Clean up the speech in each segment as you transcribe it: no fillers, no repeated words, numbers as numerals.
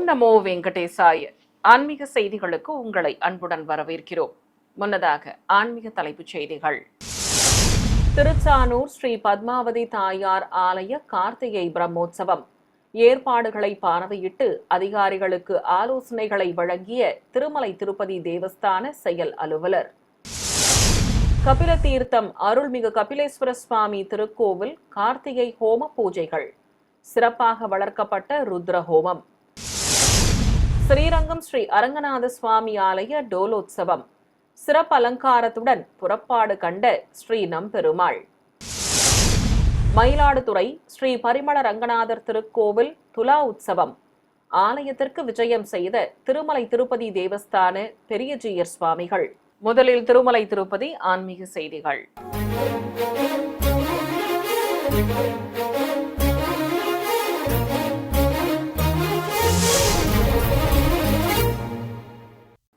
நமோ வெங்கடேசாய. ஆன்மீக செய்திகளுக்கு உங்களை அன்புடன் வரவேற்கிறோம். முன்னதாக ஆன்மீக தலைப்புச் செய்திகள். திருச்சானூர் ஸ்ரீ பத்மாவதி தாயார் ஆலய கார்த்திகை பிரம்மோற்சவம் ஏற்பாடுகளை பார்வையிட்டு அதிகாரிகளுக்கு ஆலோசனைகளை வழங்கிய திருமலை திருப்பதி தேவஸ்தான செயல் அலுவலர். கபில தீர்த்தம் அருள்மிகு கபிலேஸ்வர சுவாமி திருக்கோவில் கார்த்திகை ஹோம பூஜைகள், சிறப்பாக வளர்க்கப்பட்ட ருத்ர ஹோமம். ஸ்ரீரங்கம் ஸ்ரீ அரங்கநாத சுவாமி ஆலய டோலோத்சவம் சிறப்பு அலங்காரத்துடன் புறப்பாடு கண்ட ஸ்ரீ நம்பெருமாள். மயிலாடுதுறை ஸ்ரீ பரிமள ரங்கநாதர் திருக்கோவில் துலா உற்சவம் ஆலயத்திற்கு விஜயம் செய்த திருமலை திருப்பதி தேவஸ்தான பெரியஜீயர் சுவாமிகள். முதலில் திருமலை திருப்பதி ஆன்மீக செய்திகள்.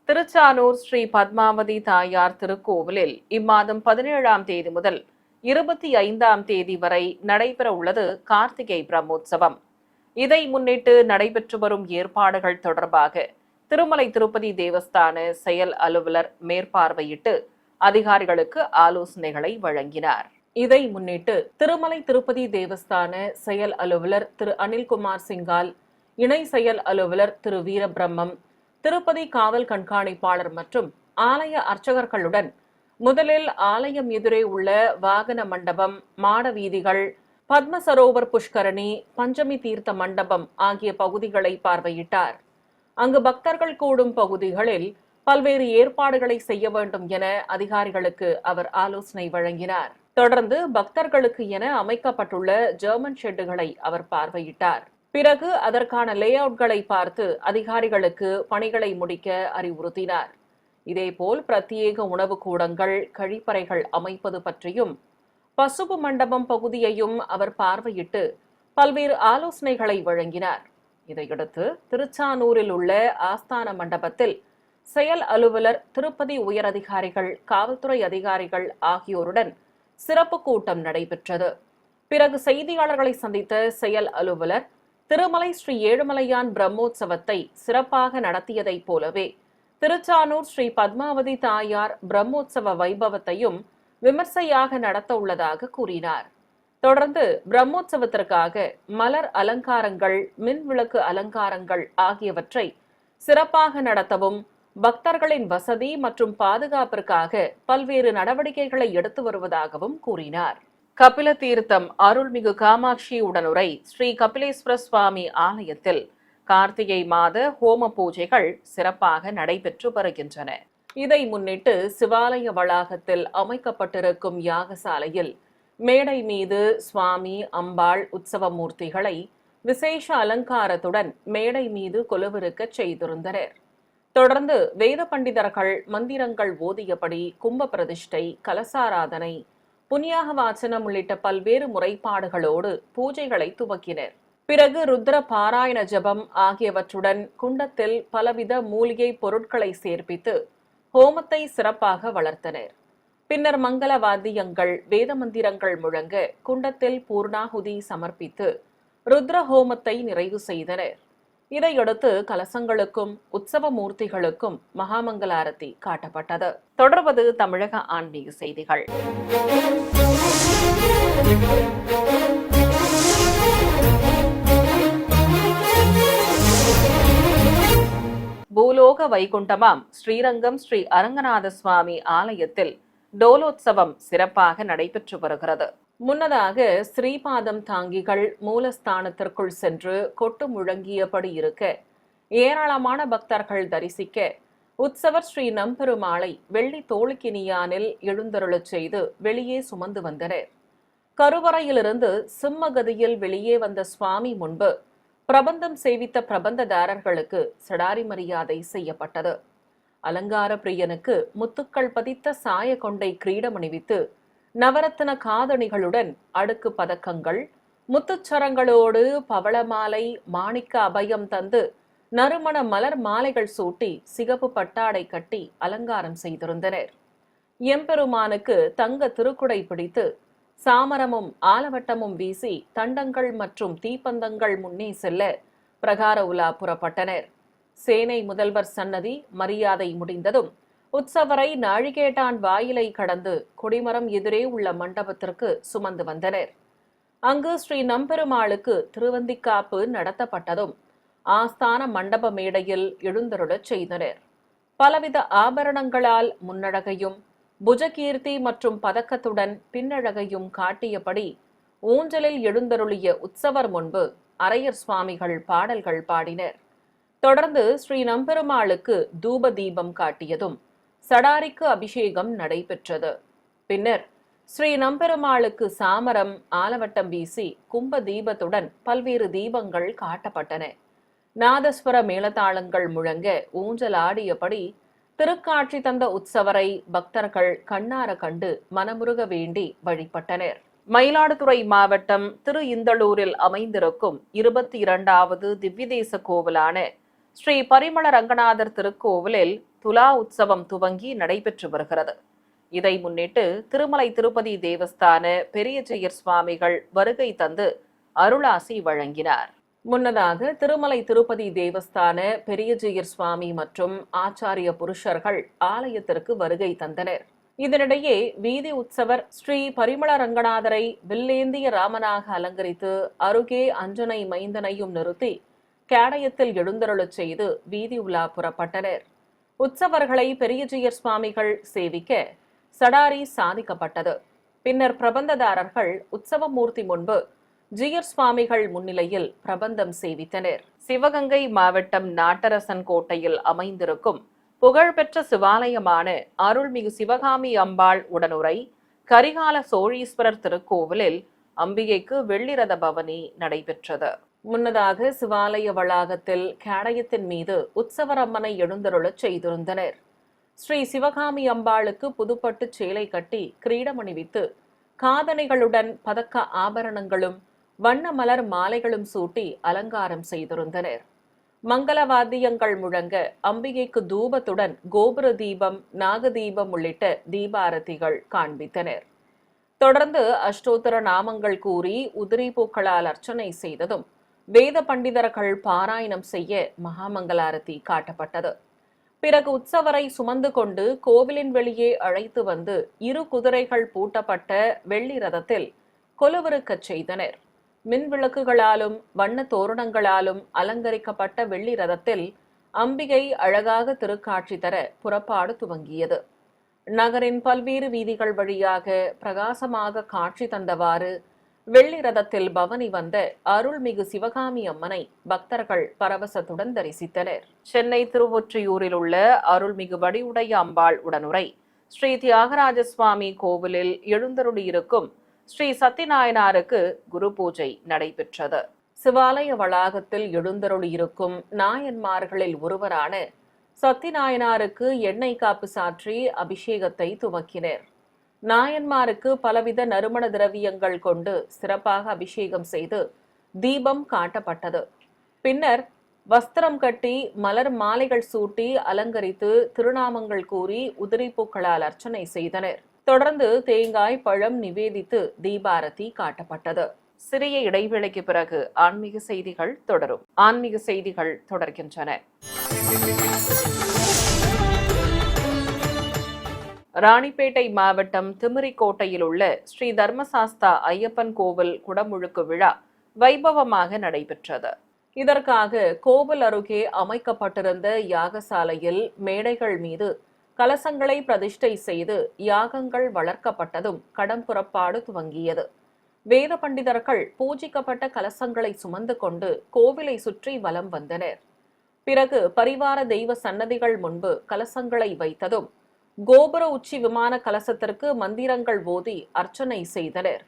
திருச்சானூர் ஸ்ரீ பத்மாவதி தாயார் திருக்கோவிலில் இம்மாதம் 17ஆம் தேதி முதல் 25ஆம் தேதி வரை நடைபெற உள்ளது கார்த்திகை பிரம்மோற்சவம். இதை முன்னிட்டு நடைபெற்று வரும் ஏற்பாடுகள் தொடர்பாக திருமலை திருப்பதி தேவஸ்தான செயல் அலுவலர் மேற்பார்வையிட்டு அதிகாரிகளுக்கு ஆலோசனைகளை வழங்கினார். இதை முன்னிட்டு திருமலை திருப்பதி தேவஸ்தான செயல் அலுவலர் திரு அனில்குமார் சிங்கால், இணை செயல் அலுவலர் திரு வீரபிரம்மம், திருப்பதி காவல் கண்காணிப்பாளர் மற்றும் ஆலய அர்ச்சகர்களுடன் முதலில் ஆலயம் எதிரே உள்ள வாகன மண்டபம், மாட வீதிகள், பத்ம சரோவர் புஷ்கரணி, பஞ்சமி தீர்த்த மண்டபம் ஆகிய பகுதிகளை பார்வையிட்டார். அங்கு பக்தர்கள் கூடும் பகுதிகளில் பல்வேறு ஏற்பாடுகளை செய்ய வேண்டும் என அதிகாரிகளுக்கு அவர் ஆலோசனை வழங்கினார். தொடர்ந்து பக்தர்களுக்கு என அமைக்கப்பட்டுள்ள ஜெர்மன் ஷெட்டுகளை அவர் பார்வையிட்டார். பிறகு அதற்கான லே அவுட்களை பார்த்து அதிகாரிகளுக்கு பணிகளை முடிக்க அறிவுறுத்தினார். இதேபோல் பிரத்யேக உணவு கூடங்கள், கழிப்பறைகள் அமைப்பது பற்றியும் பசுப்பு மண்டபம் பகுதியையும் அவர் பார்வையிட்டு பல்வேறு ஆலோசனைகளை வழங்கினார். இதையடுத்து திருச்சானூரில் உள்ள ஆஸ்தான மண்டபத்தில் செயல் அலுவலர், திருப்பதி உயரதிகாரிகள், காவல்துறை அதிகாரிகள் ஆகியோருடன் சிறப்பு கூட்டம் நடைபெற்றது. பிறகு செய்தியாளர்களை சந்தித்த செயல் அலுவலர், திருமலை ஸ்ரீ ஏழுமலையான் பிரம்மோற்சவத்தை சிறப்பாக நடத்தியதைப் போலவே திருச்சானூர் ஸ்ரீ பத்மாவதி தாயார் பிரம்மோற்சவ வைபவத்தையும் விமர்சையாக நடத்த உள்ளதாக கூறினார். தொடர்ந்து பிரம்மோற்சவத்திற்காக மலர் அலங்காரங்கள், மின் விளக்கு அலங்காரங்கள் ஆகியவற்றை சிறப்பாக நடத்தவும் பக்தர்களின் வசதி மற்றும் பாதுகாப்பிற்காக பல்வேறு நடவடிக்கைகளை எடுத்து வருவதாகவும் கூறினார். கபில தீர்த்தம் அருள்மிகு காமாட்சி உடனுரை ஸ்ரீ கபிலேஸ்வர சுவாமி ஆலயத்தில் கார்த்திகை மாத ஹோம பூஜைகள் சிறப்பாக நடைபெற்று வருகின்றன. இதை முன்னிட்டு சிவாலய வளாகத்தில் அமைக்கப்பட்டிருக்கும் யாகசாலையில் மேடை மீது சுவாமி, அம்பாள் உற்சவ மூர்த்திகளை விசேஷ அலங்காரத்துடன் மேடை மீது கொலுவிருக்க செய்திருந்தனர். தொடர்ந்து வேத பண்டிதர்கள் மந்திரங்கள் ஓதியபடி கும்ப பிரதிஷ்டை, கலசாராதனை, புண்ணியாக வாசனம் உள்ளிட்ட பல்வேறு முறைப்பாடுகளோடு பூஜைகளை துவக்கினர். பிறகு ருத்ர பாராயண ஜபம் ஆகியவற்றுடன் குண்டத்தில் பலவித மூலிகை பொருட்களை சேர்ப்பித்து ஹோமத்தை சிறப்பாக வளர்த்தனர். பின்னர் மங்கள வாத்தியங்கள், வேத மந்திரங்கள் முழங்க குண்டத்தில் பூர்ணாகுதி சமர்ப்பித்து ருத்ர ஹோமத்தை நிறைவு செய்தனர். இதையடுத்து கலசங்களுக்கும் உற்சவ மூர்த்திகளுக்கும் மகாமங்கல ஆரத்தி காட்டப்பட்டது. தொடர்வது தமிழக ஆன்மீக செய்திகள். பூலோக வைகுண்டமாம் ஸ்ரீரங்கம் ஸ்ரீ அரங்கநாத சுவாமி ஆலயத்தில் டோலோத்சவம் சிறப்பாக நடைபெற்று வருகிறது. முன்னதாக ஸ்ரீபாதம் தாங்கிகள் மூலஸ்தானத்திற்குள் சென்று கொட்டு முழங்கியபடி இருக்க ஏராளமான பக்தர்கள் தரிசிக்க உற்சவர் ஸ்ரீ நம்பெருமாளை வெள்ளி தோளுக்கினியானில் எழுந்தருளச் செய்து வெளியே சுமந்து வந்தனர். கருவறையிலிருந்து சிம்மகதியில் வெளியே வந்த சுவாமி முன்பு பிரபந்தம் சேவித்த பிரபந்ததாரர்களுக்கு சடாரி மரியாதை செய்யப்பட்டது. அலங்கார பிரியனுக்கு முத்துக்கள் பதித்த சாய கொண்டை கிரீடம் அணிவித்து நவரத்ன காதணிகளுடன் அடுக்கு பதக்கங்கள், முத்துச்சரங்களோடு பவளமாலை, மாணிக்க அபயம் தந்து நறுமண மலர் மாலைகள் சூட்டி சிகப்பு பட்டாடை கட்டி அலங்காரம் செய்திருந்தனர். எம்பெருமானுக்கு தங்க திருக்குடை பிடித்து சாமரமும் ஆலவட்டமும் வீசி தண்டங்கள் மற்றும் தீப்பந்தங்கள் முன்னே செல்ல பிரகார உலா புறப்பட்டனர். சேனை முதல்வர் சன்னதி மரியாதை முடிந்ததும் உற்சவரை நாழிகேட்டான் வாயிலை கடந்து கொடிமரம் எதிரே உள்ள மண்டபத்திற்கு சுமந்து வந்தனர். அங்கு ஸ்ரீ நம்பெருமாளுக்கு திருவந்திக்காப்பு நடத்தப்பட்டதும் ஆஸ்தான மண்டப மேடையில் எழுந்தருளச் செய்தனர். பலவித ஆபரணங்களால் முன்னழகையும் புஜகீர்த்தி மற்றும் பதக்கத்துடன் பின்னழகையும் காட்டியபடி ஊஞ்சலில் எழுந்தருளிய உற்சவர் முன்பு அரையர் சுவாமிகள் பாடல்கள் பாடினர். தொடர்ந்து ஸ்ரீ நம்பெருமாளுக்கு தூப தீபம் காட்டியதும் சடாரிக்கு அபிஷேகம் நடைபெற்றது. பின்னர் ஸ்ரீ நம்பெருமாளுக்கு சாமரம் ஆலவட்டம் வீசி கும்ப தீபத்துடன் பல்வேறு தீபங்கள் காட்டப்பட்டன. நாதஸ்வர மேளதாளங்கள் முழங்க ஊஞ்சல் ஆடியபடி திருக்காட்சி தந்த உற்சவரை பக்தர்கள் கண்ணார கண்டு மனமுருக வேண்டி வழிபட்டனர். மயிலாடுதுறை மாவட்டம் திரு இந்தளூரில் அமைந்திருக்கும் 22வது திவ்யதேச கோவிலான ஸ்ரீ பரிமள ரங்கநாதர் திருக்கோவிலில் துலா உற்சவம் துவங்கி நடைபெற்று வருகிறது. இதை முன்னிட்டு திருமலை திருப்பதி தேவஸ்தான பெரியஜெயர் சுவாமிகள் வருகை தந்து அருளாசி வழங்கினார். முன்னதாக திருமலை திருப்பதி தேவஸ்தான பெரியஜெயர் சுவாமி மற்றும் ஆச்சாரிய புருஷர்கள் ஆலயத்திற்கு வருகை தந்தனர். இதனிடையே வீதி உற்சவர் ஸ்ரீ பரிமள ரங்கநாதரை வில்லேந்திய ராமனாக அலங்கரித்து அருகே அஞ்சனை மைந்தனையும் நிறுத்தி கேடயத்தில் எழுந்தருளச் செய்து வீதி உலா புறப்பட்டனர். உற்சவர்களை பெரியஜெயர் சுவாமிகள் சேவிக்க சடாரி சாதிக்கப்பட்டது. பின்னர் பிரபந்ததாரர்கள் உற்சவமூர்த்தி முன்பு ஜியர் சுவாமிகள் முன்னிலையில் பிரபந்தம் சேவித்தனர். சிவகங்கை மாவட்டம் நாட்டரசன் கோட்டையில் அமைந்திருக்கும் புகழ்பெற்ற சிவாலயமான அருள்மிகு சிவகாமி அம்பாள் உடனுரை கரிகால சோழீஸ்வரர் திருக்கோவிலில் அம்பிகைக்கு வெள்ளிரத பவனி நடைபெற்றது. முன்னதாக சிவாலய வளாகத்தில் கேடயத்தின் மீது உற்சவரம்மனை எழுந்தருளச் செய்திருந்தனர். ஸ்ரீ சிவகாமி அம்பாளுக்கு புதுப்பட்டு சேலை கட்டி கிரீடமணிவித்து காதணிகளுடன் பதக்க ஆபரணங்களும் வண்ண மலர் மாலைகளும் சூட்டி அலங்காரம் செய்திருந்தனர். மங்களவாத்தியங்கள் முழங்க அம்பிகைக்கு தூபத்துடன் கோபுர தீபம் நாகதீபம் உள்ளிட்ட தீபாரதிகள் காண்பித்தனர். தொடர்ந்து அஷ்டோத்தர நாமங்கள் கூறி உதிரி பூக்களால் அர்ச்சனை செய்ததும் வேத பண்டிதர்கள் பாராயணம் செய்ய மகாமங்களாரதி காட்டப்பட்டது. பிறகு உற்சவரை சுமந்து கொண்டு கோவிலின் வெளியே அழைத்து வந்து 2 குதிரைகள் பூட்டப்பட்ட வெள்ளி ரதத்தில் கொலுவிருக்கச் செய்தனர். மின் விளக்குகளாலும் வண்ண தோரணங்களாலும் அலங்கரிக்கப்பட்ட வெள்ளி ரதத்தில் அம்பிகை அழகாக திருக்காட்சி தர புறப்பாடு துவங்கியது. நகரின் பல்வேறு வீதிகள் வழியாக பிரகாசமாக காட்சி தந்தவாறு வெள்ளி ரதத்தில் பவனி வந்த அருள்மிகு சிவகாமி அம்மனை பக்தர்கள் பரவசத்துடன் தரிசித்தனர். சென்னை திருவொற்றியூரில் உள்ள அருள்மிகு வடிவுடைய அம்பாள் உடனுரை ஸ்ரீ தியாகராஜ சுவாமி கோவிலில் எழுந்தருளியிருக்கும் ஸ்ரீ சத்திநாயனாருக்கு குரு பூஜை நடைபெற்றது. சிவாலய வளாகத்தில் எழுந்தருளியிருக்கும் நாயன்மார்களில் ஒருவரான சத்திநாயனாருக்கு எண்ணெய் காப்பு சாற்றி அபிஷேகத்தை துவக்கினர். நாயன்மாருக்கு பலவித நறுமண திரவியங்கள் கொண்டு சிறப்பாக அபிஷேகம் செய்து தீபம் காட்டப்பட்டது. பின்னர் வஸ்திரம் கட்டி மலர் மாலைகள் சூட்டி அலங்கரித்து திருநாமங்கள் கூறி உதிரி பூக்களால் அர்ச்சனை செய்தனர். தொடர்ந்து தேங்காய் பழம் நிவேதித்து தீபாரதி காட்டப்பட்டது. சிறிய இடைவேளைக்கு பிறகு ஆன்மீக செய்திகள் தொடரும். ஆன்மீக செய்திகள் தொடர்கின்றன. ராணிப்பேட்டை மாவட்டம் திமிரிக்கோட்டையில் உள்ள ஸ்ரீ தர்மசாஸ்தா ஐயப்பன் கோவில் குடமுழுக்கு விழா வைபவமாக நடைபெற்றது. இதற்காக கோவில் அருகே அமைக்கப்பட்டிருந்த யாகசாலையில் மேடைகள் மீது கலசங்களை பிரதிஷ்டை செய்து யாகங்கள் வளர்க்கப்பட்டதும் கடம் புறப்பாடு துவங்கியது. வேத பண்டிதர்கள் பூஜிக்கப்பட்ட கலசங்களை சுமந்து கொண்டு கோவிலை சுற்றி வலம் வந்தனர். பிறகு பரிவார தெய்வ சன்னதிகள் முன்பு கலசங்களை வைத்ததும் கோபுர உச்சி விமான கலசத்திற்கு மந்திரங்கள் ஓதி அர்ச்சனை செய்தனர்.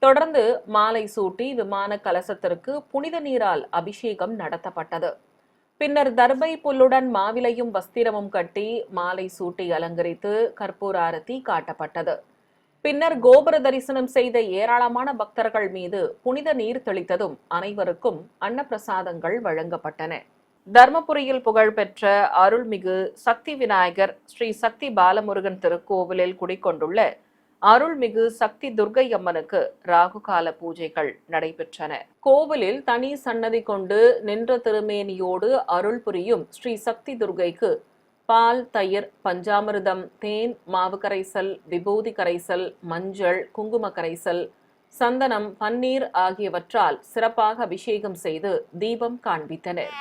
தொடர்ந்து மாலை சூட்டி விமான கலசத்திற்கு புனித நீரால் அபிஷேகம் நடத்தப்பட்டது. பின்னர் தர்பை புல்லுடன் மாவிலையும் வஸ்திரமும் கட்டி மாலை சூட்டி அலங்கரித்து கற்பூர ஆரத்தி காட்டப்பட்டது. பின்னர் கோபுர தரிசனம் செய்த ஏராளமான பக்தர்கள் மீது புனித நீர் தெளித்ததும் அனைவருக்கும் அன்னப்பிரசாதங்கள் வழங்கப்பட்டன. தர்மபுரியில் புகழ்பெற்ற அருள்மிகு சக்தி விநாயகர் ஸ்ரீ சக்தி பாலமுருகன் திருக்கோவிலில் குடிக்கொண்டுள்ள அருள்மிகு சக்தி துர்க்கை அம்மனுக்கு ராகுகால பூஜைகள் நடைபெற்றன. கோவிலில் தனி சன்னதி கொண்டு நின்ற திருமேனியோடு அருள் புரியும் ஸ்ரீ சக்தி துர்க்கைக்கு பால், தயிர், பஞ்சாமிர்தம், தேன், மாவு கரைசல், விபூதி கரைசல், மஞ்சள், குங்கும கரைசல், சந்தனம், பன்னீர் ஆகியவற்றால் சிறப்பாக அபிஷேகம் செய்து தீபம் காண்பித்தனர்.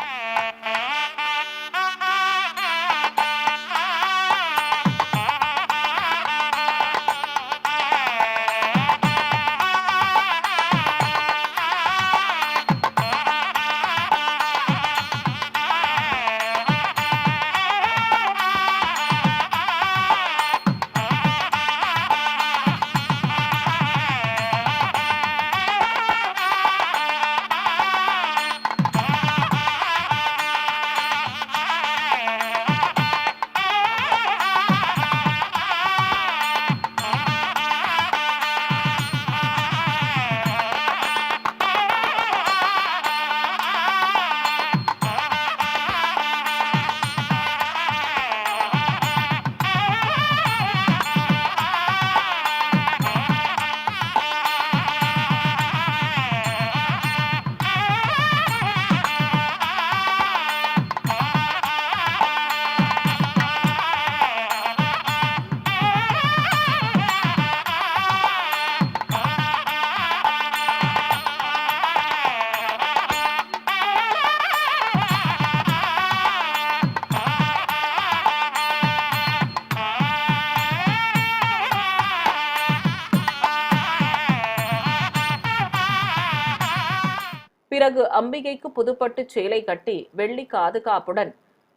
பிறகு அம்பிகைக்கு புதுப்பட்டு சேலை கட்டி வெள்ளி காதுகாப்புடன்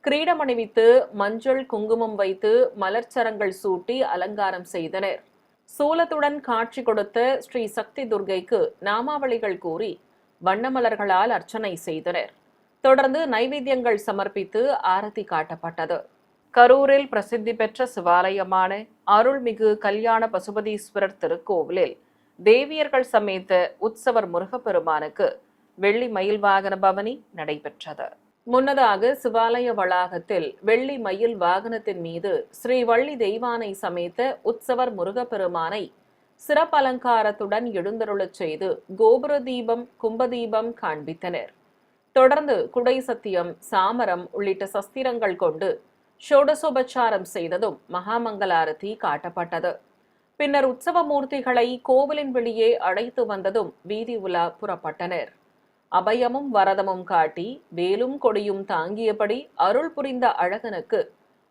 கிரீடம் அணிவித்து மஞ்சள் குங்குமம் வைத்து மலர்ச்சரங்கள் சூட்டி அலங்காரம் செய்தனர். சூலத்துடன் காட்சி கொடுத்த ஸ்ரீ சக்தி துர்க்கைக்கு நாமாவளிகள் கூறி வண்ணமலர்களால் அர்ச்சனை செய்தனர். தொடர்ந்து நைவேத்தியங்கள் சமர்ப்பித்து ஆரத்தி காட்டப்பட்டது. கரூரில் பிரசித்தி பெற்ற சிவாலயமான அருள்மிகு கல்யாண பசுபதீஸ்வரர் திருக்கோவிலில் தேவியர்கள் சமேத உற்சவர் முருகப்பெருமானுக்கு வெள்ளி மயில் வாகன பவனி நடைபெற்றது. முன்னதாக சிவாலய வளாகத்தில் வெள்ளி மயில் வாகனத்தின் மீது ஸ்ரீ வள்ளி தெய்வானை சமேத உற்சவர் முருகப்பெருமானை சிறப்பு அலங்காரத்துடன் எழுந்தருளச் செய்து கோபுர தீபம், கும்பதீபம் காண்பித்தனர். தொடர்ந்து குடை சத்தியம், சாமரம் உள்ளிட்ட சஸ்திரங்கள் கொண்டு ஷோடசோபச்சாரம் செய்ததும் மகாமங்களாரதி காட்டப்பட்டது. பின்னர் உற்சவ மூர்த்திகளை கோவிலின் வெளியே அழைத்து வந்ததும் வீதி உலா புறப்பட்டனர். அபயமும் வரதமும் காட்டி வேலும் கொடியும் தாங்கியபடி அருள் புரிந்த அழகனுக்கு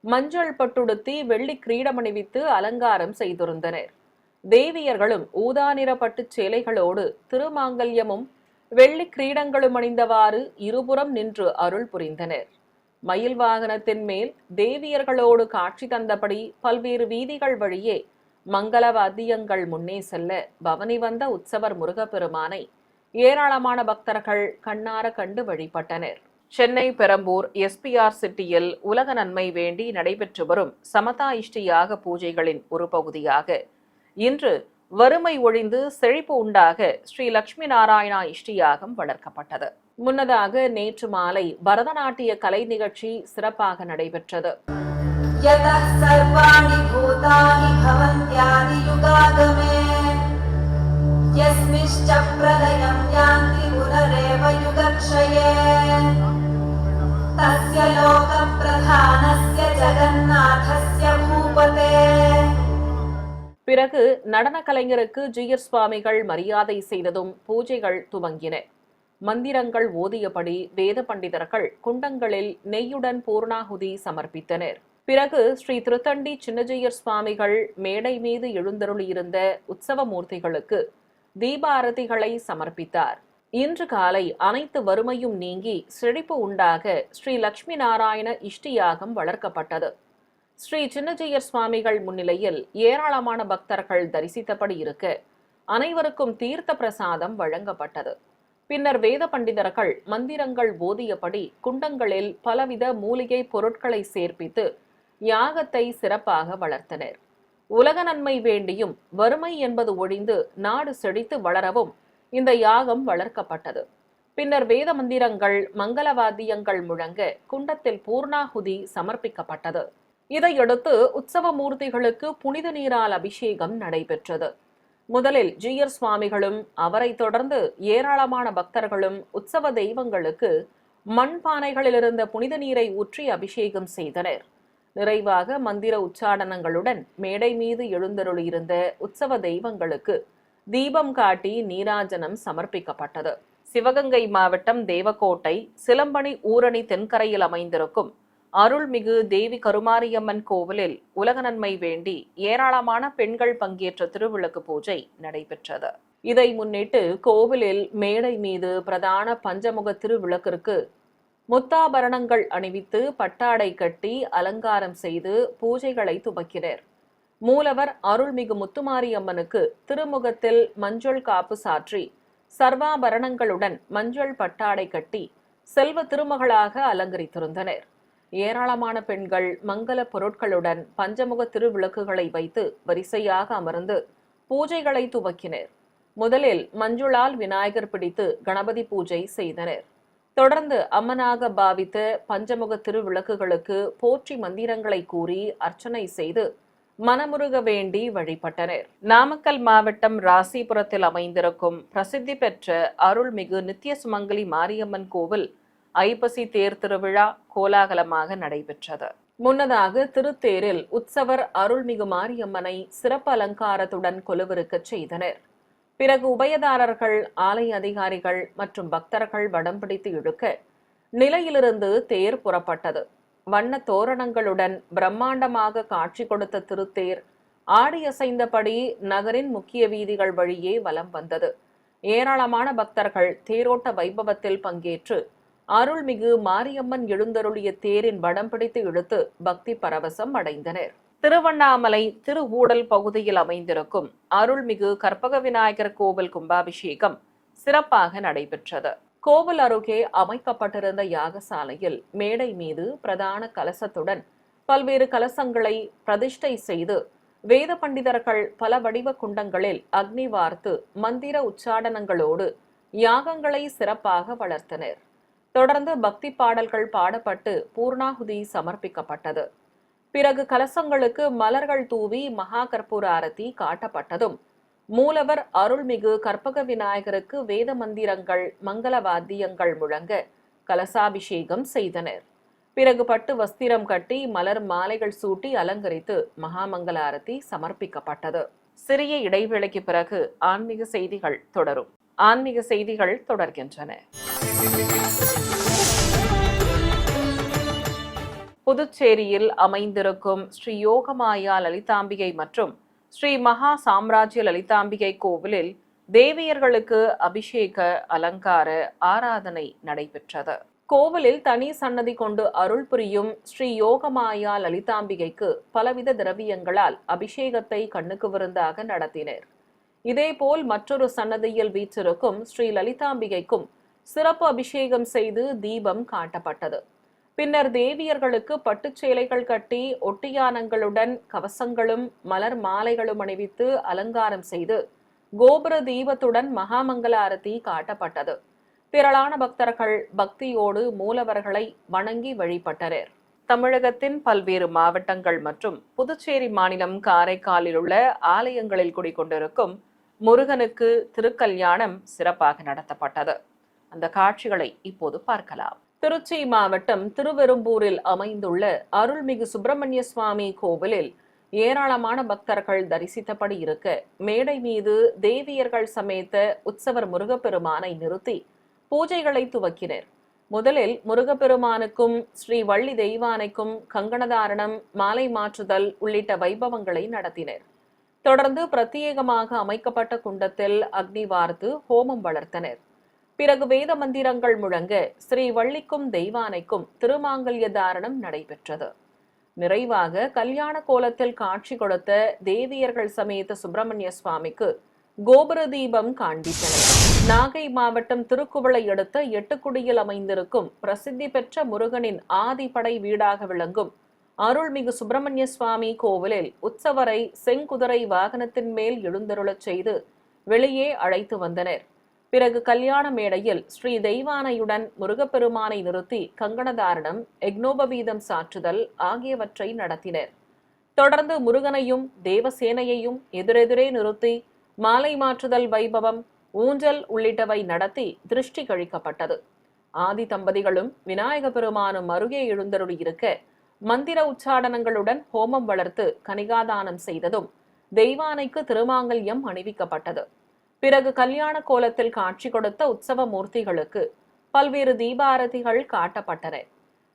மஞ்சள் பட்டுடுத்தி வெள்ளி கிரீடமணிவித்து அலங்காரம் செய்திருந்தனர். தேவியர்களும் ஊதா நிற பட்டுச் சேலைகளோடு திருமாங்கல்யமும் வெள்ளி கிரீடங்களும் அணிந்தவாறு இருபுறம் நின்று அருள் புரிந்தனர். மயில் வாகனத்தின் மேல் தேவியர்களோடு காட்சி தந்தபடி பல்வேறு வீதிகள் வழியே மங்கள வாத்தியங்கள் முன்னே செல்ல பவனி வந்த உற்சவர் முருகப்பெருமானை ஏராளமான பக்தர்கள் கண்ணார கண்டு வழிபட்டனர். சென்னை பெரம்பூர் எஸ்பிஆர் சிட்டியில் உலக நன்மை வேண்டி நடைபெற்று வரும் சமதா இஷ்டி யாக பூஜைகளின் ஒரு பகுதியாக இன்று வறுமை ஒழிந்து செழிப்பு உண்டாக ஸ்ரீ லட்சுமி நாராயணா இஷ்டி யாகம் வளர்க்கப்பட்டது. முன்னதாக நேற்று மாலை பரதநாட்டிய கலை நிகழ்ச்சி சிறப்பாக நடைபெற்றது. यस्मिश्च प्रलयं यान्ति पुनरेव युगक्षये तस्य लोकप्रधानस्य जगन्नाथस्य भूपते. பிறகு நடன கலைஞருக்கு ஜீயர் சுவாமிகள் மரியாதை செய்ததும் பூஜைகள் துவங்கின. மந்திரங்கள் ஓதியபடி வேத பண்டிதர்கள் குண்டங்களில் நெய்யுடன் பூர்ணாகுதி சமர்ப்பித்தனர். பிறகு ஸ்ரீ திருத்தண்டி சின்னஜெயர் சுவாமிகள் மேடை மீது எழுந்தருளியிருந்த உற்சவ மூர்த்திகளுக்கு தீபாரதிகளை சமர்ப்பித்தார். இன்று காலை அனைத்து வறுமையும் நீங்கி செழிப்பு உண்டாக ஸ்ரீ லட்சுமி நாராயண இஷ்டி யாகம் வளர்க்கப்பட்டது. ஸ்ரீ சின்னஜெயர் சுவாமிகள் முன்னிலையில் ஏராளமான பக்தர்கள் தரிசித்தபடி இருக்க அனைவருக்கும் தீர்த்த பிரசாதம் வழங்கப்பட்டது. பின்னர் வேத பண்டிதர்கள் மந்திரங்கள் ஓதியபடி குண்டங்களில் பலவித மூலிகை பொருட்களை சேர்ப்பித்து யாகத்தை சிறப்பாக வளர்த்தனர். உலக நன்மை வேண்டியும் வறுமை என்பது ஒழிந்து நாடு செழித்து வளரவும் இந்த யாகம் வளர்க்கப்பட்டது. பின்னர் வேத மந்திரங்கள், மங்களவாத்தியங்கள் முழங்க குண்டத்தில் பூர்ணாகுதி சமர்ப்பிக்கப்பட்டது. இதையடுத்து உற்சவ மூர்த்திகளுக்கு புனித நீரால் அபிஷேகம் நடைபெற்றது. முதலில் ஜீயர் சுவாமிகளும் அவரை தொடர்ந்து ஏராளமான பக்தர்களும் உற்சவ தெய்வங்களுக்கு மண்பானைகளில் இருந்த புனித நீரை ஊற்றி அபிஷேகம் செய்தனர். நிறைவாக மந்திர உச்சாடனங்களுடன் மேடை மீது எழுந்தருளியிருந்த உற்சவ தெய்வங்களுக்கு தீபம் காட்டி நீராஜனம் சமர்ப்பிக்கப்பட்டது. சிவகங்கை மாவட்டம் தேவக்கோட்டை சிலம்பணி ஊரணி தென்கரையில் அமைந்திருக்கும் அருள்மிகு தேவி கருமாரியம்மன் கோவிலில் உலக நன்மை வேண்டி ஏராளமான பெண்கள் பங்கேற்ற திருவிளக்கு பூஜை நடைபெற்றது. இதை முன்னிட்டு கோவிலில் மேடை மீது பிரதான பஞ்சமுக திருவிளக்கிற்கு முத்தாபரணங்கள் அணிவித்து பட்டாடை கட்டி அலங்காரம் செய்து பூஜைகளை துவக்கினர். மூலவர் அருள்மிகு முத்துமாரியம்மனுக்கு திருமுகத்தில் மஞ்சள் காப்பு சாற்றி சர்வாபரணங்களுடன் மஞ்சள் பட்டாடை கட்டி செல்வ திருமகளாக அலங்கரித்திருந்தனர். ஏராளமான பெண்கள் மங்கள பொருட்களுடன் பஞ்சமுக திருவிளக்குகளை வைத்து வரிசையாக அமர்ந்து பூஜைகளை துவக்கினர். முதலில் மஞ்சுளால் விநாயகர் பிடித்து கணபதி பூஜை செய்தனர். தொடர்ந்து அம்மனாக பாவித்த பஞ்சமுக திருவிளக்குகளுக்கு போற்றி மந்திரங்களை கூறி அர்ச்சனை செய்து மனமுருக வேண்டி வழிபட்டனர். நாமக்கல் மாவட்டம் ராசிபுரத்தில் அமைந்திருக்கும் பிரசித்தி பெற்ற அருள்மிகு நித்திய சுமங்கலி மாரியம்மன் கோவில் ஐப்பசி தேர் திருவிழா கோலாகலமாக நடைபெற்றது. முன்னதாக திருத்தேரில் உற்சவர் அருள்மிகு மாரியம்மனை சிறப்பு அலங்காரத்துடன் கொலுவிருக்கச் செய்தனர். பிறகு உபயதாரர்கள், ஆலய அதிகாரிகள் மற்றும் பக்தர்கள் வடம் பிடித்து இழுக்க நிலையிலிருந்து தேர் புறப்பட்டது. வண்ண தோரணங்களுடன் பிரம்மாண்டமாக காட்சி கொடுத்த திருத்தேர் ஆடியசைந்தபடி நகரின் முக்கிய வீதிகள் வழியே வலம் வந்தது. ஏராளமான பக்தர்கள் தேரோட்ட வைபவத்தில் பங்கேற்று அருள்மிகு மாரியம்மன் எழுந்தருளிய தேரின் வடம் பிடித்து இழுத்து பக்தி பரவசம் அடைந்தனர். திருவண்ணாமலை திருவூடல் பகுதியில் அமைந்திருக்கும் அருள்மிகு கற்பக விநாயகர் கோவில் கும்பாபிஷேகம் சிறப்பாக நடைபெற்றது. கோவில் அருகே அமைக்கப்பட்டிருந்த யாகசாலையில் மேடை மீது பிரதான கலசத்துடன் பல்வேறு கலசங்களை பிரதிஷ்டை செய்து வேத பண்டிதர்கள் பல வடிவ குண்டங்களில் அக்னி வார்த்து மந்திர உச்சாடனங்களோடு யாகங்களை சிறப்பாக வளர்த்தனர். தொடர்ந்து பக்தி பாடல்கள் பாடப்பட்டு பூர்ணாகுதி சமர்ப்பிக்கப்பட்டது. பிறகு கலசங்களுக்கு மலர்கள் தூவி மகா கற்பூர ஆரத்தி காட்டப்பட்டதும் மூலவர் அருள்மிகு கற்பக விநாயகருக்கு வேத மந்திரங்கள் மங்கள வாத்தியங்கள் முழங்க கலசாபிஷேகம் செய்தனர். பிறகு பட்டு வஸ்திரம் கட்டி மலர் மாலைகள் சூட்டி அலங்கரித்து மகாமங்கள ஆரத்தி சமர்ப்பிக்கப்பட்டது. சிறிய இடைவேளைக்கு பிறகு ஆன்மீக செய்திகள் தொடரும். ஆன்மீக செய்திகள் தொடர்கின்றன. புதுச்சேரியில் அமைந்திருக்கும் ஸ்ரீ யோகமாயா லலிதாம்பிகை மற்றும் ஸ்ரீ மகா சாம்ராஜ்ய லலிதாம்பிகை கோவிலில் தேவியர்களுக்கு அபிஷேக அலங்கார ஆராதனை நடைபெற்றது. கோவிலில் தனி சன்னதி கொண்டு அருள் புரியும் ஸ்ரீ யோகமாயா லலிதாம்பிகைக்கு பலவித திரவியங்களால் அபிஷேகத்தை கண்ணுக்கு விருந்தாக நடத்தினர். இதேபோல் மற்றொரு சன்னதியில் வீற்றிருக்கும் ஸ்ரீ லலிதாம்பிகைக்கும் சிறப்பு அபிஷேகம் செய்து தீபம் காட்டப்பட்டது. பின்னர் தேவியர்களுக்கு பட்டுச்சேலைகள் கட்டி ஒட்டியானங்களுடன் கவசங்களும் மலர் மாலைகளும் அணிவித்து அலங்காரம் செய்து கோபுர தீபத்துடன் மகாமங்கள ஆரத்தி காட்டப்பட்டது. திரளான பக்தர்கள் பக்தியோடு மூலவர்களை வணங்கி வழிபட்டனர். தமிழகத்தின் பல்வேறு மாவட்டங்கள் மற்றும் புதுச்சேரி மாநிலம் காரைக்காலில் உள்ள ஆலயங்களில் குடிக்கொண்டிருக்கும் முருகனுக்கு திருக்கல்யாணம் சிறப்பாக நடத்தப்பட்டது. அந்த காட்சிகளை இப்போது பார்க்கலாம். திருச்சி மாவட்டம் திருவெரும்பூரில் அமைந்துள்ள அருள்மிகு சுப்பிரமணிய சுவாமி கோவிலில் ஏராளமான பக்தர்கள் தரிசித்தபடி இருக்க மேடை மீது தேவியர்கள் சமேத உற்சவர் முருகப்பெருமானை நிறுத்தி பூஜைகளை துவக்கினர். முதலில் முருகப்பெருமானுக்கும் ஸ்ரீ வள்ளி தெய்வானைக்கும் கங்கணதாரணம், மாலை மாற்றுதல் உள்ளிட்ட வைபவங்களை நடத்தினர். தொடர்ந்து பிரத்யேகமாக அமைக்கப்பட்ட குண்டத்தில் அக்னி வார்த்து ஹோமம் வளர்த்தனர். பிறகு வேத மந்திரங்கள் முழங்க ஸ்ரீ வள்ளிக்கும் தெய்வானைக்கும் திருமாங்கல்ய தாரணம் நடைபெற்றது. நிறைவாக கல்யாண கோலத்தில் காட்சி கொடுத்த தேவியர்கள் சமேத சுப்பிரமணிய சுவாமிக்கு கோபுர தீபம் காண்பித்தனர். நாகை மாவட்டம் திருக்குவளை அடுத்த எட்டுக்குடியில் அமைந்திருக்கும் பிரசித்தி பெற்ற முருகனின் ஆதிப்படை வீடாக விளங்கும் அருள்மிகு சுப்பிரமணிய சுவாமி கோவிலில் உற்சவரை செங்குதிரை வாகனத்தின் மேல் எழுந்தருளச் செய்து வெளியே அழைத்து வந்தனர். பிறகு கல்யாண மேடையில் ஸ்ரீ தெய்வானையுடன் முருகப்பெருமானை நிறுத்தி கங்கணதாரணம், யக்னோபவீதம் சாற்றுதல் ஆகியவற்றை நடத்தினர். தொடர்ந்து முருகனையும் தேவசேனையையும் எதிரெதிரே நிறுத்தி மாலை மாற்றுதல் வைபவம், ஊஞ்சல் உள்ளிட்டவை நடத்தி திருஷ்டி கழிக்கப்பட்டது. ஆதி தம்பதிகளும் விநாயக பெருமானும் அருகே எழுந்தருளியிருக்க மந்திர உச்சாடனங்களுடன் ஹோமம் வளர்த்து கனிகாதானம் செய்ததும் தெய்வானைக்கு திருமாங்கல்யம் அணிவிக்கப்பட்டது. பிறகு கல்யாண கோலத்தில் காட்சி கொடுத்த உற்சவ மூர்த்திகளுக்கு பல்வேறு தீபாரதிகள் காட்டப்பட்டன.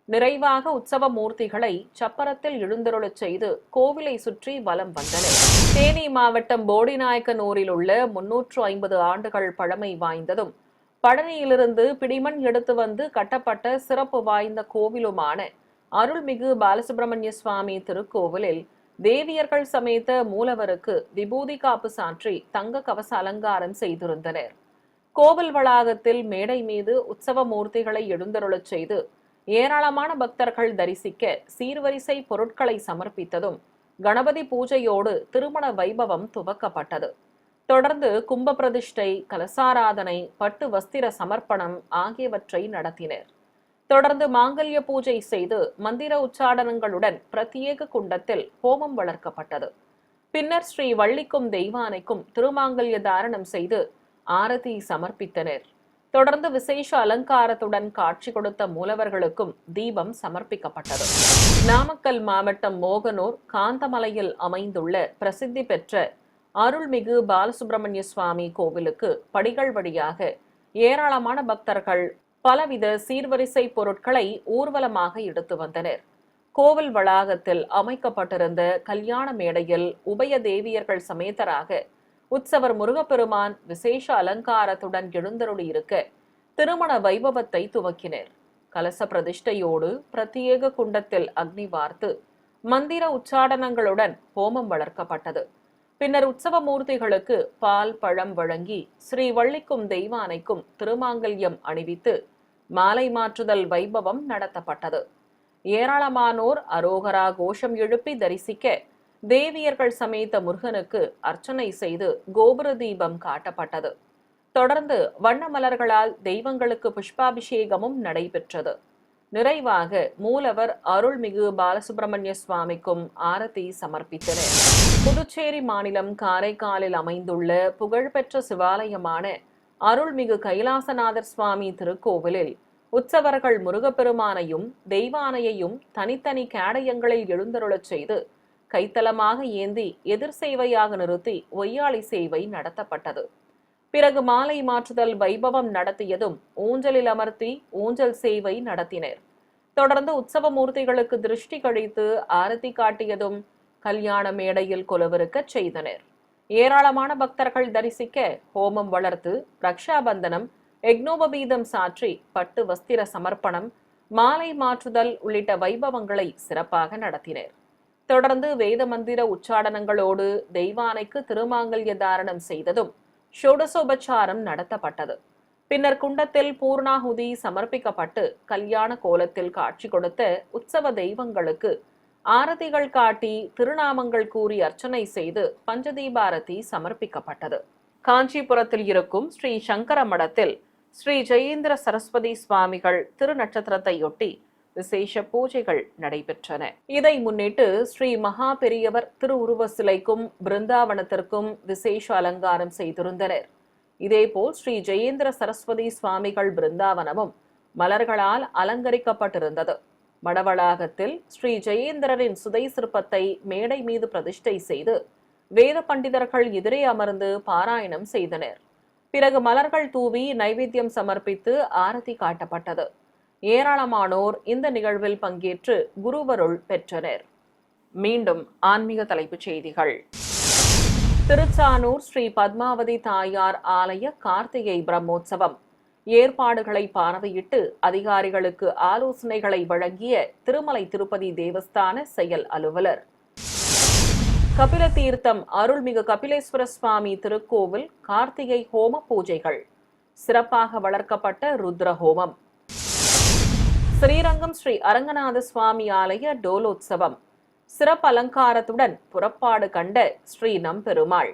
நிறைவாக உற்சவ மூர்த்திகளை சப்பரத்தில் எழுந்தருளச் செய்து கோவிலை சுற்றி வலம் வந்தனர். தேனி மாவட்டம் போடிநாயக்கனூரில் உள்ள 350 ஆண்டுகள் பழமை வாய்ந்ததும் பழனியிலிருந்து பிடிமண் எடுத்து வந்து கட்டப்பட்ட சிறப்பு வாய்ந்த கோவிலுமான அருள்மிகு பாலசுப்பிரமணிய சுவாமி திருக்கோவிலில் தேவியர்கள் சமேத மூலவருக்கு விபூதி காப்பு சாற்றி தங்க கவச அலங்காரம் செய்திருந்தனர். கோவில் வளாகத்தில் மேடை மீது உற்சவ மூர்த்திகளை எழுந்தருளச் செய்து ஏராளமான பக்தர்கள் தரிசிக்க சீர்வரிசை பொருட்களை சமர்ப்பித்ததும் கணபதி பூஜையோடு திருமண வைபவம் துவக்கப்பட்டது. தொடர்ந்து கும்ப பிரதிஷ்டை, கலசாராதனை, பட்டு வஸ்திர சமர்ப்பணம் ஆகியவற்றை நடத்தினர். தொடர்ந்து மாங்கல்ய பூஜை செய்து மந்திர உச்சாடனங்களுடன் பிரத்யேக குண்டத்தில் ஹோமம் வளர்க்கப்பட்டது. பின்னர் ஸ்ரீ வள்ளிக்கும் தெய்வானைக்கும் திருமாங்கல்ய தாரணம் செய்து ஆரதி சமர்ப்பித்தனர். தொடர்ந்து விசேஷ அலங்காரத்துடன் காட்சி கொடுத்த மூலவர்களுக்கும் தீபம் சமர்ப்பிக்கப்பட்டது. நாமக்கல் மாவட்டம் மோகனூர் காந்தமலையில் அமைந்துள்ள பிரசித்தி பெற்ற அருள்மிகு பாலசுப்பிரமணிய சுவாமி கோவிலுக்கு படிகள் வழியாக ஏராளமான பக்தர்கள் பலவித சீர்வரிசை பொருட்களை ஊர்வலமாக எடுத்து வந்தனர். கோவில் வளாகத்தில் அமைக்கப்பட்டிருந்த கல்யாண மேடையில் உபய தேவியர்கள் சமேதராக உற்சவர் முருகப்பெருமான் விசேஷ அலங்காரத்துடன் எழுந்தருளியிருக்க திருமண வைபவத்தை துவக்கினர். கலச பிரதிஷ்டையோடு பிரத்யேக குண்டத்தில் அக்னி வார்த்து மந்திர உச்சாடனங்களுடன் ஹோமம் வளர்க்கப்பட்டது. பின்னர் உற்சவ மூர்த்திகளுக்கு பால் பழம் வழங்கி ஸ்ரீ வள்ளிக்கும் தெய்வானைக்கும் திருமாங்கல்யம் அணிவித்து மாலை மாற்றுதல் வைபவம் நடத்தப்பட்டது. ஏராளமானோர் அரோகரா கோஷம் எழுப்பி தரிசிக்க தேவியர்கள் சமேத முருகனுக்கு அர்ச்சனை செய்து கோபுர தீபம் காட்டப்பட்டது. தொடர்ந்து வண்ண மலர்களால் தெய்வங்களுக்கு புஷ்பாபிஷேகமும் நடைபெற்றது. நிறைவாக மூலவர் அருள்மிகு பாலசுப்பிரமணிய சுவாமிக்கும் ஆரத்தி சமர்ப்பித்தனர். புதுச்சேரி மாநிலம் காரைக்காலில் அமைந்துள்ள புகழ்பெற்ற சிவாலயமான அருள்மிகு கைலாசநாதர் சுவாமி திருக்கோவிலில் உற்சவர்கள் முருகப்பெருமானையும் தெய்வானையையும் தனித்தனி கேடயங்களில் எழுந்தருளச் செய்து கைத்தலமாக ஏந்தி எதிர் சேவையாக நிறுத்தி ஒய்யாளி சேவை நடத்தப்பட்டது. பிறகு மாலை மாற்றுதல் வைபவம் நடத்தியதும் ஊஞ்சலில் அமர்த்தி ஊஞ்சல் சேவை நடத்தினர். தொடர்ந்து உற்சவ மூர்த்திகளுக்கு திருஷ்டி கழித்து ஆரத்தி காட்டியதும் கல்யாண மேடையில் கொலுவிருக்கச் செய்தனர். ஏராளமான பக்தர்கள் தரிசிக்க ஹோமம் வளர்த்து ரக்ஷாபந்தனம், யக்னோபவீதம் சாற்றி பட்டு வஸ்திர சமர்ப்பணம், மாலை மாற்றுதல் உள்ளிட்ட வைபவங்களை சிறப்பாக நடத்தினர். தொடர்ந்து வேத மந்திர உச்சாடனங்களோடு தெய்வானைக்கு திருமாங்கல்ய தாரணம் செய்ததும் ஷோடசோபச்சாரம் நடத்தப்பட்டது. பின்னர் குண்டத்தில் பூர்ணாகுதி சமர்ப்பிக்கப்பட்டு கல்யாண கோலத்தில் காட்சி கொடுத்த உற்சவ தெய்வங்களுக்கு ஆரதிகள் காட்டி திருநாமங்கள் கூறி அர்ச்சனை செய்து பஞ்சதீபாரதி சமர்ப்பிக்கப்பட்டது. காஞ்சிபுரத்தில் இருக்கும் ஸ்ரீ சங்கர மடத்தில் ஸ்ரீ ஜெயேந்திர சரஸ்வதி சுவாமிகள் திருநட்சத்திரத்தையொட்டி விசேஷ பூஜைகள் நடைபெற்றன. இதை முன்னிட்டு ஸ்ரீ மகா பெரியவர் திருவுருவ சிலைக்கும் பிருந்தாவனத்திற்கும் விசேஷ அலங்காரம் செய்திருந்தனர். இதேபோல் ஸ்ரீ ஜெயேந்திர சரஸ்வதி சுவாமிகள் பிருந்தாவனமும் மலர்களால் அலங்கரிக்கப்பட்டிருந்தது. மடவளாகத்தில் ஸ்ரீ ஜெயேந்திரரின் சுதை சிற்பத்தை மேடை மீது பிரதிஷ்டை செய்து வேத பண்டிதர்கள் எதிரே அமர்ந்து பாராயணம் செய்தனர். பிறகு மலர்கள் தூவி நைவேத்தியம் சமர்ப்பித்து ஆரத்தி காட்டப்பட்டது. ஏராளமானோர் இந்த நிகழ்வில் பங்கேற்று குருவருள் பெற்றனர். மீண்டும் ஆன்மீக தலைப்புச் செய்திகள். திருச்சானூர் ஸ்ரீ பத்மாவதி தாயார் ஆலய கார்த்திகை பிரம்மோற்சவம் ஏற்பாடுகளை பார்வையிட்டு அதிகாரிகளுக்கு ஆலோசனைகளை வழங்கிய திருமலை திருப்பதி தேவஸ்தான செயல் அலுவலர். கபில தீர்த்தம் அருள்மிகு கபிலேஸ்வர சுவாமி திருக்கோவில் கார்த்திகை ஹோம பூஜைகள், சிறப்பாக வளர்க்கப்பட்ட ருத்ர ஹோமம். ஸ்ரீரங்கம் ஸ்ரீ அரங்கநாத சுவாமி ஆலய டோலோத்சவம் சிறப்பு அலங்காரத்துடன் புறப்பாடு கண்ட ஸ்ரீ நம்பெருமாள்.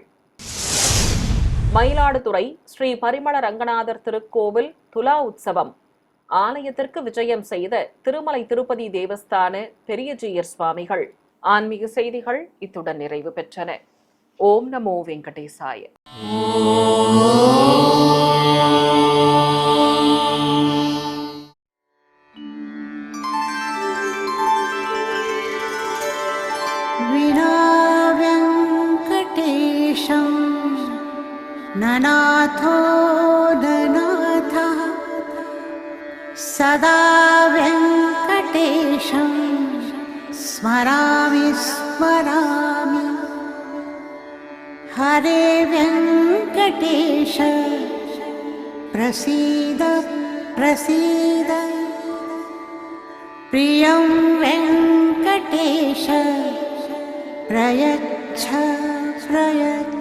மயிலாடுதுறை ஸ்ரீ பரிமள ரங்கநாதர் திருக்கோவில் துலா உற்சவம். ஆலயத்திற்கு விஜயம் செய்த திருமலை திருப்பதி தேவஸ்தான பெரியஜீயர் சுவாமிகள். ஆன்மீக செய்திகள் இத்துடன் நிறைவு பெற்றன. ஓம் நமோ வெங்கடேசாய. ननाथो ननाथः सदा वेङ्कटेशं स्मरामि स्मरामि। हरे वेङ्कटेश प्रसीद प्रसीद। प्रियं वेङ्कटेश प्रयच्छ प्रयच्छ।